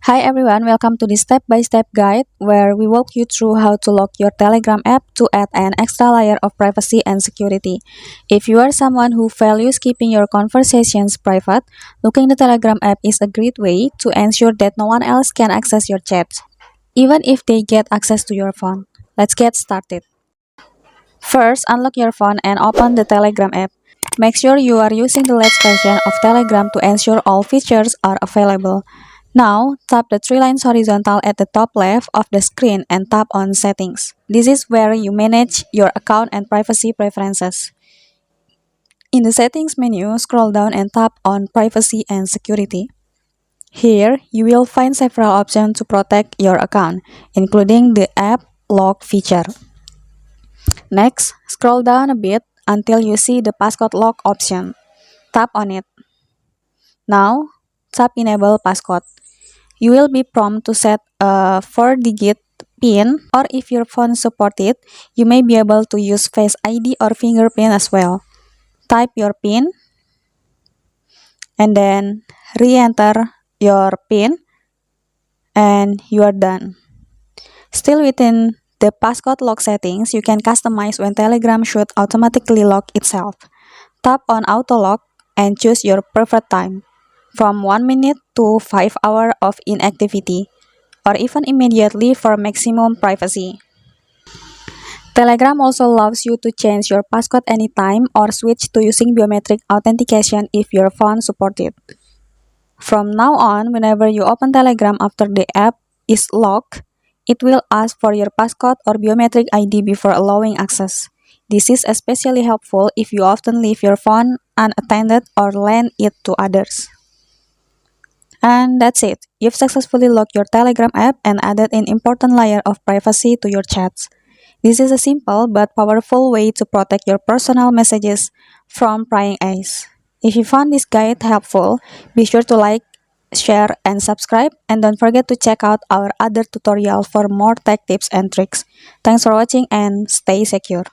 Hi everyone, welcome to this step-by-step guide where we walk you through how to lock your Telegram app to add an extra layer of privacy and security. If you are someone who values keeping your conversations private, locking the Telegram app is a great way to ensure that no one else can access your chats, even if they get access to your phone. Let's get started. First, unlock your phone and open the Telegram app. Make sure you are using the latest version of Telegram to ensure all features are available. Now, tap the three lines horizontal at the top left of the screen and tap on Settings. This is where you manage your account and privacy preferences. In the Settings menu, scroll down and tap on Privacy and Security. Here, you will find several options to protect your account, including the App Lock feature. Next, scroll down a bit until you see the passcode lock option. Tap on it. Now, tap Enable Passcode. You will be prompted to set a 4-digit PIN, or if your phone supports it, you may be able to use Face ID or fingerprint as well. Type your PIN and then re-enter your PIN and you are done. Still within the passcode lock settings, you can customize when Telegram should automatically lock itself. Tap on Auto Lock and choose your preferred time, from 1 minute to 5 hours of inactivity, or even immediately for maximum privacy. Telegram also allows you to change your passcode anytime or switch to using biometric authentication if your phone supports it. From now on, whenever you open Telegram after the app is locked, it will ask for your passcode or biometric ID before allowing access. This is especially helpful if you often leave your phone unattended or lend it to others. And that's it. You've successfully locked your Telegram app and added an important layer of privacy to your chats. This is a simple but powerful way to protect your personal messages from prying eyes. If you found this guide helpful, be sure to like, share, and subscribe, and don't forget to check out our other tutorial for more tech tips and tricks. Thanks for watching and stay secure.